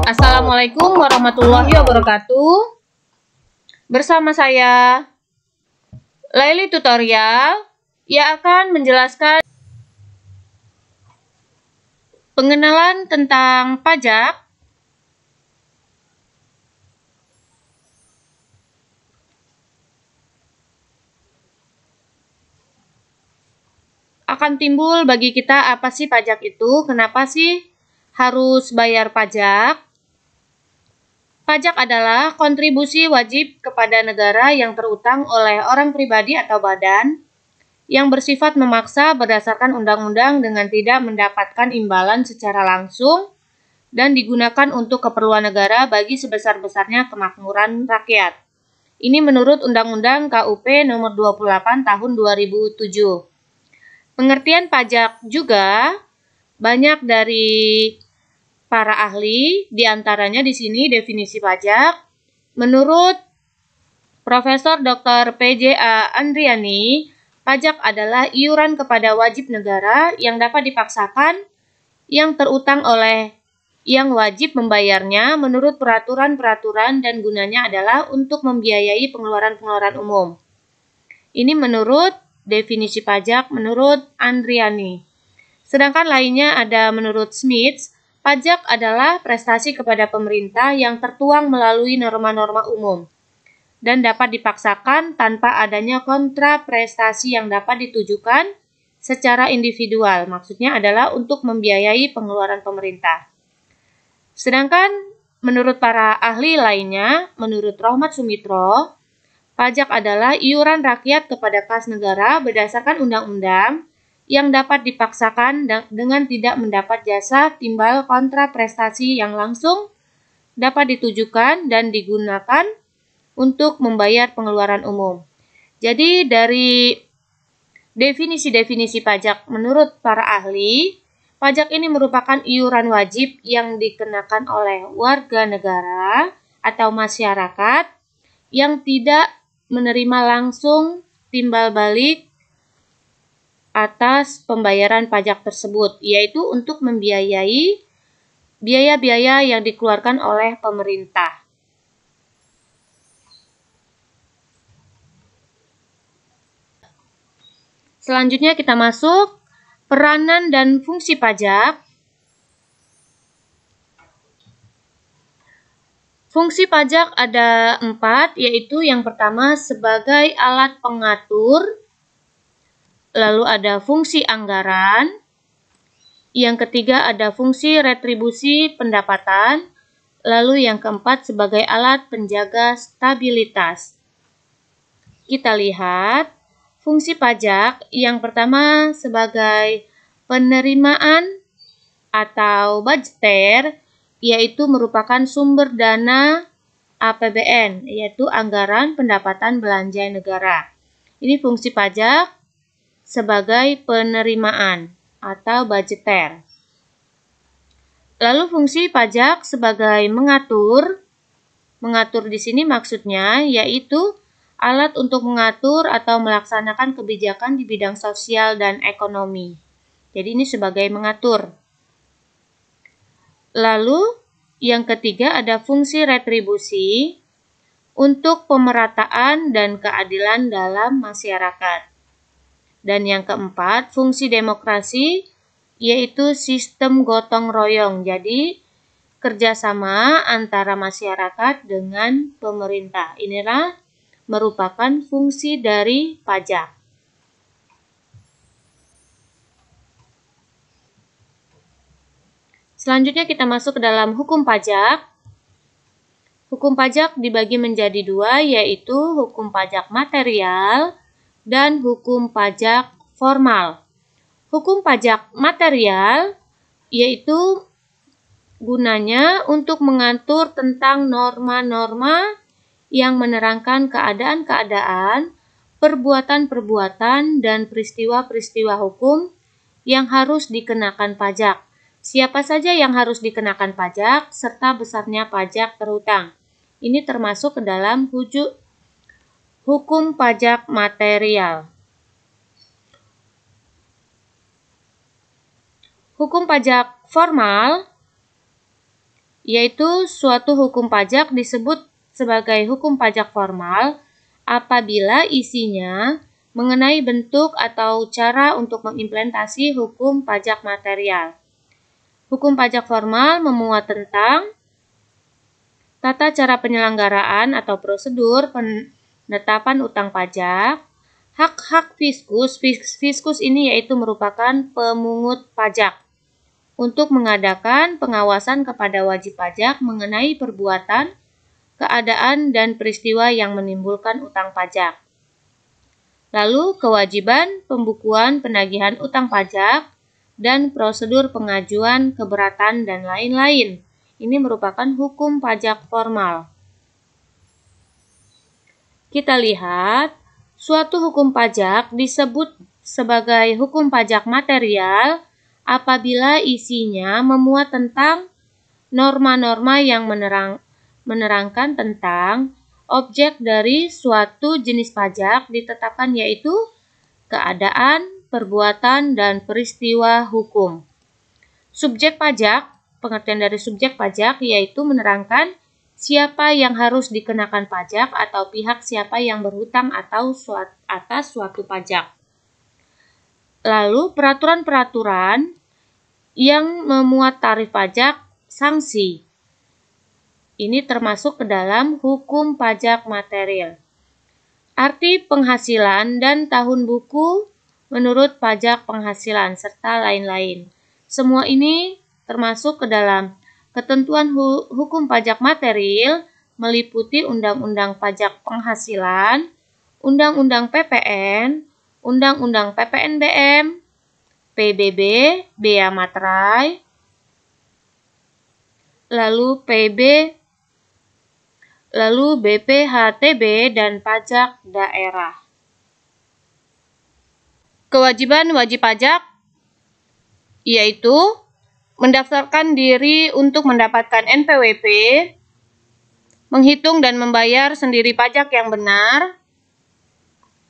Assalamualaikum warahmatullahi wabarakatuh. Bersama saya Laili Tutorial yang akan menjelaskan pengenalan tentang pajak, akan timbul bagi kita apa sih pajak itu, kenapa sih harus bayar pajak. Pajak adalah kontribusi wajib kepada negara yang terutang oleh orang pribadi atau badan yang bersifat memaksa berdasarkan undang-undang dengan tidak mendapatkan imbalan secara langsung dan digunakan untuk keperluan negara bagi sebesar-besarnya kemakmuran rakyat. Ini menurut Undang-Undang KUP nomor 28 tahun 2007. Pengertian pajak juga banyak dari para ahli, diantaranya di sini definisi pajak. Menurut Profesor Dr. PJ.A. Andriani, pajak adalah iuran kepada wajib negara yang dapat dipaksakan yang terutang oleh yang wajib membayarnya menurut peraturan-peraturan dan gunanya adalah untuk membiayai pengeluaran-pengeluaran umum. Ini menurut definisi pajak menurut Andriani. Sedangkan lainnya ada menurut Smith. Pajak adalah prestasi kepada pemerintah yang tertuang melalui norma-norma umum dan dapat dipaksakan tanpa adanya kontraprestasi yang dapat ditujukan secara individual. Maksudnya adalah untuk membiayai pengeluaran pemerintah. Sedangkan menurut para ahli lainnya, menurut Rohmat Sumitro, pajak adalah iuran rakyat kepada kas negara berdasarkan undang-undang yang dapat dipaksakan dengan tidak mendapat jasa timbal kontra prestasi yang langsung dapat ditujukan dan digunakan untuk membayar pengeluaran umum. Jadi dari definisi-definisi pajak menurut para ahli, pajak ini merupakan iuran wajib yang dikenakan oleh warga negara atau masyarakat yang tidak menerima langsung timbal balik atas pembayaran pajak tersebut, yaitu untuk membiayai biaya-biaya yang dikeluarkan oleh pemerintah. Selanjutnya kita masuk peranan dan fungsi pajak. Fungsi pajak ada 4, yaitu yang pertama sebagai alat pengatur, lalu ada fungsi anggaran, yang ketiga ada fungsi retribusi pendapatan, lalu yang keempat sebagai alat penjaga stabilitas. Kita lihat fungsi pajak yang pertama sebagai penerimaan atau budgeter, yaitu merupakan sumber dana APBN, yaitu anggaran pendapatan belanja negara. Ini fungsi pajak sebagai penerimaan atau budgeter. Lalu fungsi pajak sebagai mengatur. Mengatur di sini maksudnya yaitu alat untuk mengatur atau melaksanakan kebijakan di bidang sosial dan ekonomi. Jadi ini sebagai mengatur. Lalu yang ketiga ada fungsi retribusi untuk pemerataan dan keadilan dalam masyarakat. Dan yang keempat, fungsi demokrasi, yaitu sistem gotong royong. Jadi, kerjasama antara masyarakat dengan pemerintah. Inilah merupakan fungsi dari pajak. Selanjutnya kita masuk ke dalam hukum pajak. Hukum pajak dibagi menjadi 2, yaitu hukum pajak material dan hukum pajak formal. Hukum pajak material yaitu gunanya untuk mengatur tentang norma-norma yang menerangkan keadaan-keadaan, perbuatan-perbuatan, dan peristiwa-peristiwa hukum yang harus dikenakan pajak, Siapa saja yang harus dikenakan pajak serta besarnya pajak berhutang. Ini termasuk ke dalam hukum pajak material. Hukum pajak formal yaitu suatu hukum pajak disebut sebagai hukum pajak formal apabila isinya mengenai bentuk atau cara untuk mengimplementasi hukum pajak material. Hukum pajak formal memuat tentang tata cara penyelenggaraan atau prosedur penetapan utang pajak, hak-hak fiskus. Fiskus ini yaitu merupakan pemungut pajak untuk mengadakan pengawasan kepada wajib pajak mengenai perbuatan, keadaan, dan peristiwa yang menimbulkan utang pajak. Lalu kewajiban pembukuan penagihan utang pajak dan prosedur pengajuan keberatan dan lain-lain. Ini merupakan hukum pajak formal. Kita lihat, suatu hukum pajak disebut sebagai hukum pajak material apabila isinya memuat tentang norma-norma yang menerangkan tentang objek dari suatu jenis pajak ditetapkan, yaitu keadaan, perbuatan, dan peristiwa hukum. Subjek pajak, pengertian dari subjek pajak yaitu menerangkan siapa yang harus dikenakan pajak atau pihak siapa yang berhutang atas suatu pajak. Lalu peraturan-peraturan yang memuat tarif pajak, sanksi. Ini termasuk ke dalam hukum pajak material. Arti penghasilan dan tahun buku menurut pajak penghasilan, serta lain-lain. Semua ini termasuk ke dalam ketentuan hukum pajak material meliputi Undang-Undang Pajak Penghasilan, Undang-Undang PPN, Undang-Undang PPNBM, PBB, Bea Materai, lalu BPHTB, dan pajak daerah. Kewajiban wajib pajak yaitu mendaftarkan diri untuk mendapatkan NPWP, menghitung dan membayar sendiri pajak yang benar,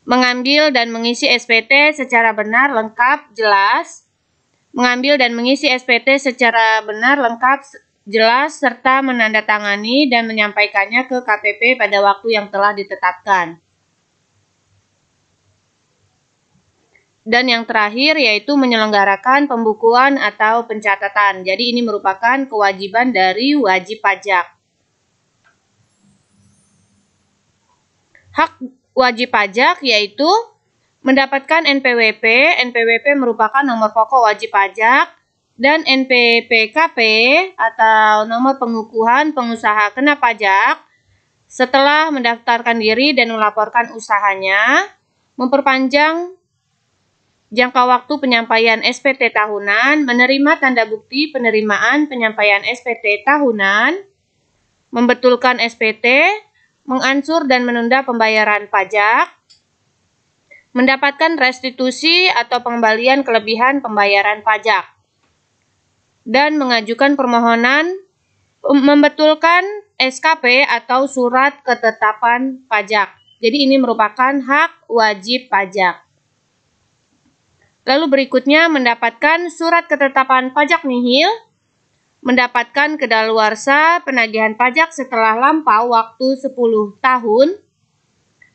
mengambil dan mengisi SPT secara benar, lengkap, jelas, mengambil dan mengisi SPT secara benar, lengkap, jelas, serta menandatangani dan menyampaikannya ke KPP pada waktu yang telah ditetapkan. Dan yang terakhir yaitu menyelenggarakan pembukuan atau pencatatan. Jadi ini merupakan kewajiban dari wajib pajak. Hak wajib pajak yaitu mendapatkan NPWP. NPWP merupakan nomor pokok wajib pajak, dan NPPKP atau nomor pengukuhan pengusaha kena pajak setelah mendaftarkan diri dan melaporkan usahanya, memperpanjang jangka waktu penyampaian SPT tahunan, menerima tanda bukti penerimaan penyampaian SPT tahunan, membetulkan SPT, mengansur dan menunda pembayaran pajak, mendapatkan restitusi atau pengembalian kelebihan pembayaran pajak, dan mengajukan permohonan membetulkan SKP atau surat ketetapan pajak. Jadi ini merupakan hak wajib pajak. Lalu berikutnya mendapatkan surat ketetapan pajak nihil, mendapatkan kedaluarsa penagihan pajak setelah lampau waktu 10 tahun,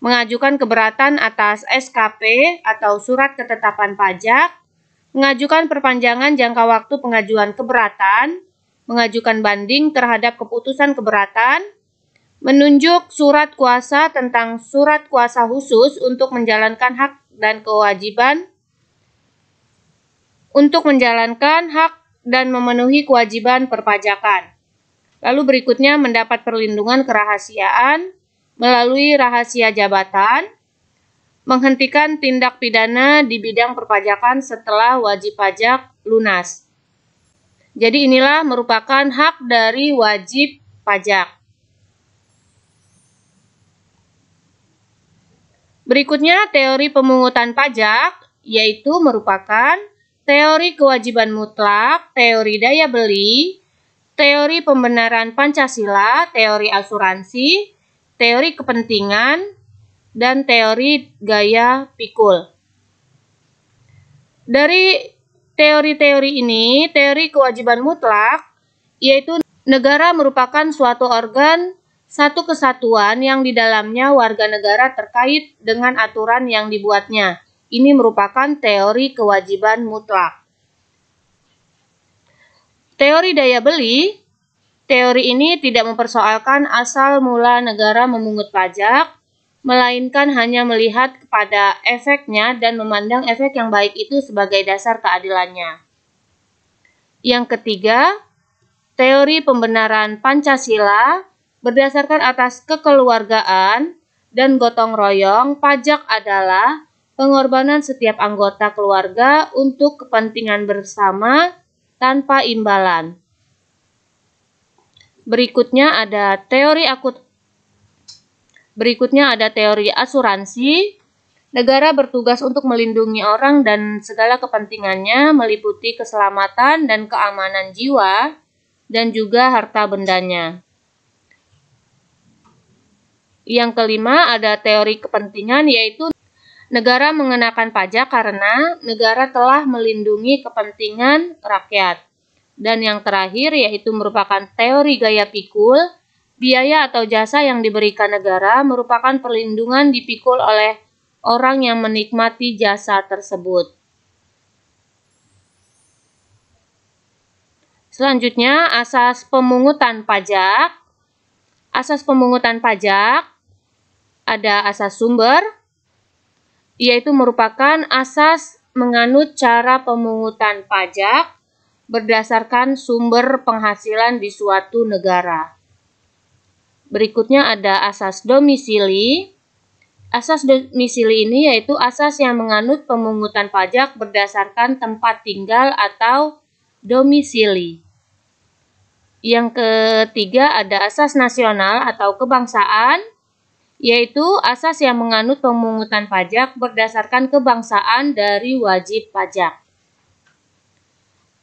mengajukan keberatan atas SKP atau surat ketetapan pajak, mengajukan perpanjangan jangka waktu pengajuan keberatan, mengajukan banding terhadap keputusan keberatan, menunjuk surat kuasa tentang surat kuasa khusus untuk menjalankan hak dan kewajiban, untuk menjalankan hak dan memenuhi kewajiban perpajakan. Lalu berikutnya mendapat perlindungan kerahasiaan melalui rahasia jabatan, menghentikan tindak pidana di bidang perpajakan setelah wajib pajak lunas. Jadi inilah merupakan hak dari wajib pajak. Berikutnya teori pemungutan pajak, yaitu merupakan teori kewajiban mutlak, teori daya beli, teori pembenaran Pancasila, teori asuransi, teori kepentingan, dan teori gaya pikul. Dari teori-teori ini, teori kewajiban mutlak, yaitu negara merupakan suatu organ satu kesatuan yang di dalamnya warga negara terkait dengan aturan yang dibuatnya. Ini merupakan teori kewajiban mutlak. Teori daya beli, teori ini tidak mempersoalkan asal mula negara memungut pajak, melainkan hanya melihat kepada efeknya dan memandang efek yang baik itu sebagai dasar keadilannya. Yang ketiga, teori pembenaran Pancasila. Berdasarkan atas kekeluargaan dan gotong royong, pajak adalah pengorbanan setiap anggota keluarga untuk kepentingan bersama tanpa imbalan. Berikutnya ada teori asuransi. Negara bertugas untuk melindungi orang dan segala kepentingannya meliputi keselamatan dan keamanan jiwa dan juga harta bendanya. Yang kelima ada teori kepentingan, yaitu negara mengenakan pajak karena negara telah melindungi kepentingan rakyat. Dan yang terakhir yaitu merupakan teori gaya pikul, biaya atau jasa yang diberikan negara merupakan perlindungan dipikul oleh orang yang menikmati jasa tersebut. Selanjutnya, asas pemungutan pajak. Asas pemungutan pajak ada asas sumber, yaitu merupakan asas menganut cara pemungutan pajak berdasarkan sumber penghasilan di suatu negara. Berikutnya ada asas domisili. Asas domisili ini yaitu asas yang menganut pemungutan pajak berdasarkan tempat tinggal atau domisili. Yang ketiga ada asas nasional atau kebangsaan, yaitu asas yang menganut pemungutan pajak berdasarkan kebangsaan dari wajib pajak.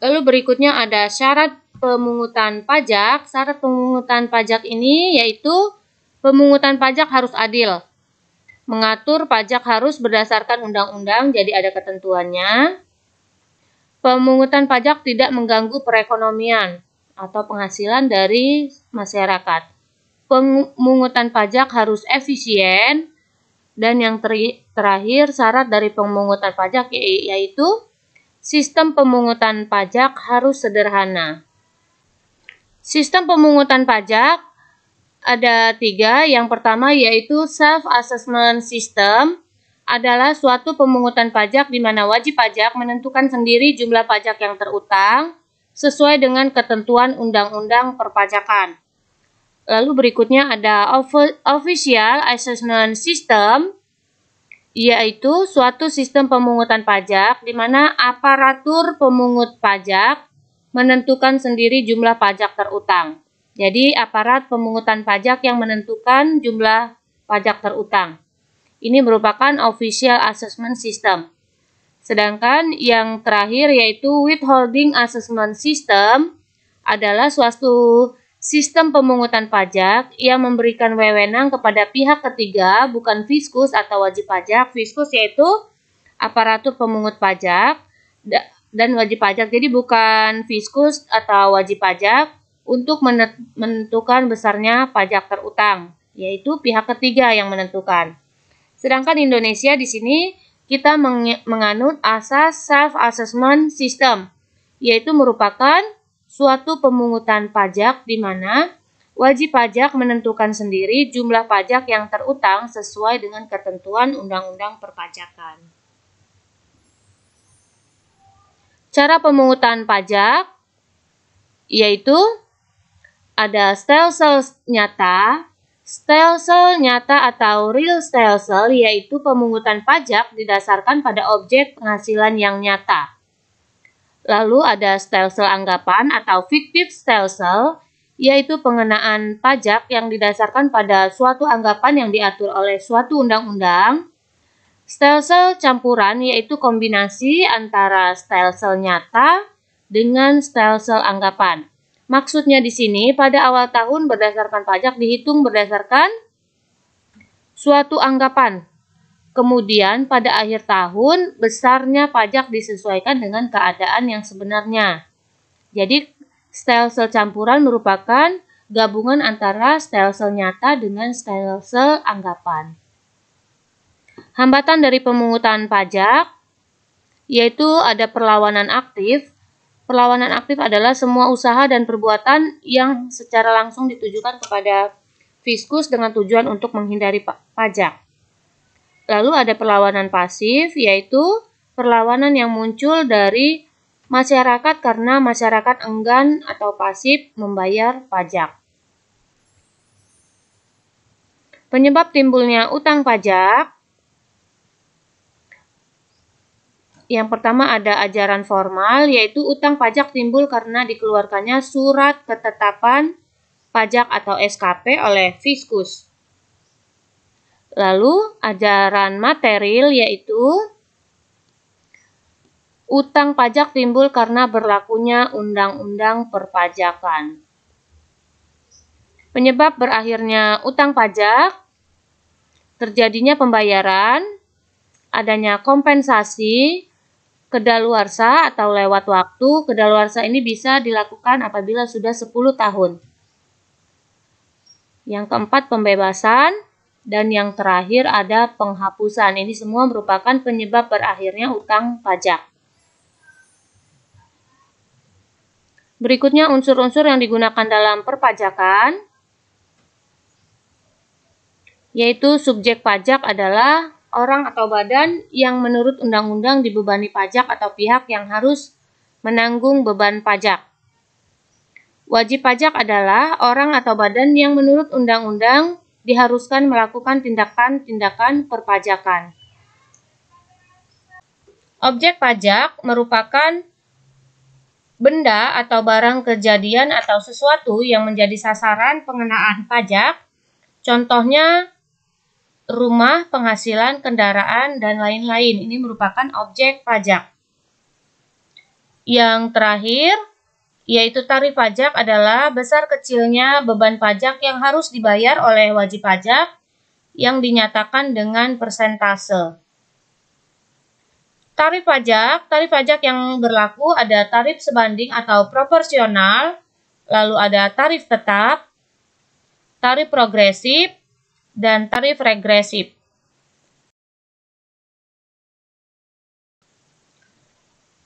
Lalu berikutnya ada syarat pemungutan pajak. Syarat pemungutan pajak ini yaitu pemungutan pajak harus adil. Mengatur pajak harus berdasarkan undang-undang, jadi ada ketentuannya. Pemungutan pajak tidak mengganggu perekonomian atau penghasilan dari masyarakat. Pemungutan pajak harus efisien, dan yang terakhir syarat dari pemungutan pajak yaitu sistem pemungutan pajak harus sederhana. Sistem pemungutan pajak ada 3. Yang pertama yaitu self-assessment system, adalah suatu pemungutan pajak di mana wajib pajak menentukan sendiri jumlah pajak yang terutang sesuai dengan ketentuan undang-undang perpajakan. Lalu berikutnya ada official assessment system, yaitu suatu sistem pemungutan pajak di mana aparatur pemungut pajak menentukan sendiri jumlah pajak terutang. Jadi aparat pemungutan pajak yang menentukan jumlah pajak terutang. Ini merupakan official assessment system. Sedangkan yang terakhir yaitu withholding assessment system adalah suatu sistem pemungutan pajak yang memberikan wewenang kepada pihak ketiga, bukan fiskus atau wajib pajak. Fiskus yaitu aparatur pemungut pajak dan wajib pajak. Jadi bukan fiskus atau wajib pajak untuk menentukan besarnya pajak terutang, yaitu pihak ketiga yang menentukan. Sedangkan Indonesia di sini kita menganut asas self-assessment system, yaitu merupakan suatu pemungutan pajak di mana wajib pajak menentukan sendiri jumlah pajak yang terutang sesuai dengan ketentuan Undang-Undang Perpajakan. Cara pemungutan pajak yaitu ada stelsel nyata. Stelsel nyata atau real stelsel yaitu pemungutan pajak didasarkan pada objek penghasilan yang nyata. Lalu ada stelsel anggapan atau fictive stelsel, yaitu pengenaan pajak yang didasarkan pada suatu anggapan yang diatur oleh suatu undang-undang. Stem cell campuran yaitu kombinasi antara stem cell nyata dengan stem cell anggapan. Maksudnya di sini pada awal tahun berdasarkan pajak dihitung berdasarkan suatu anggapan. Kemudian pada akhir tahun besarnya pajak disesuaikan dengan keadaan yang sebenarnya. Jadi stem cell campuran merupakan gabungan antara stem cell nyata dengan stem cell anggapan. Hambatan dari pemungutan pajak yaitu ada perlawanan aktif. Perlawanan aktif adalah semua usaha dan perbuatan yang secara langsung ditujukan kepada fiskus dengan tujuan untuk menghindari pajak. Lalu ada perlawanan pasif, yaitu perlawanan yang muncul dari masyarakat karena masyarakat enggan atau pasif membayar pajak. Penyebab timbulnya utang pajak. Yang pertama ada ajaran formal, yaitu utang pajak timbul karena dikeluarkannya surat ketetapan pajak atau SKP oleh fiskus. Lalu ajaran material, yaitu utang pajak timbul karena berlakunya undang-undang perpajakan. Penyebab berakhirnya utang pajak, terjadinya pembayaran, adanya kompensasi, kedaluarsa atau lewat waktu. Kedaluarsa ini bisa dilakukan apabila sudah 10 tahun. Yang keempat pembebasan, dan yang terakhir ada penghapusan. Ini semua merupakan penyebab berakhirnya utang pajak. Berikutnya unsur-unsur yang digunakan dalam perpajakan, yaitu subjek pajak adalah orang atau badan yang menurut undang-undang dibebani pajak atau pihak yang harus menanggung beban pajak. Wajib pajak adalah orang atau badan yang menurut undang-undang diharuskan melakukan tindakan-tindakan perpajakan. Objek pajak merupakan benda atau barang kejadian atau sesuatu yang menjadi sasaran pengenaan pajak. Contohnya rumah, penghasilan, kendaraan, dan lain-lain. Ini merupakan objek pajak. Yang terakhir, yaitu tarif pajak adalah besar kecilnya beban pajak yang harus dibayar oleh wajib pajak yang dinyatakan dengan persentase. Tarif pajak yang berlaku ada tarif sebanding atau proporsional, lalu ada tarif tetap, tarif progresif, dan tarif regresif.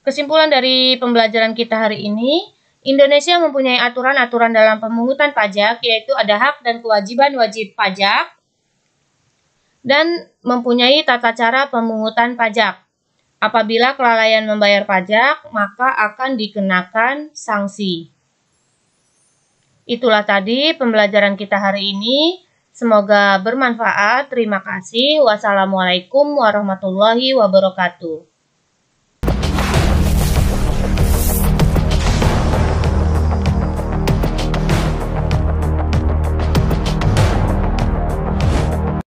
Kesimpulan dari pembelajaran kita hari ini, Indonesia mempunyai aturan-aturan dalam pemungutan pajak, yaitu ada hak dan kewajiban wajib pajak, dan mempunyai tata cara pemungutan pajak. Apabila kelalaian membayar pajak, maka akan dikenakan sanksi. Itulah tadi pembelajaran kita hari ini. Semoga bermanfaat. Terima kasih. Wassalamualaikum warahmatullahi wabarakatuh.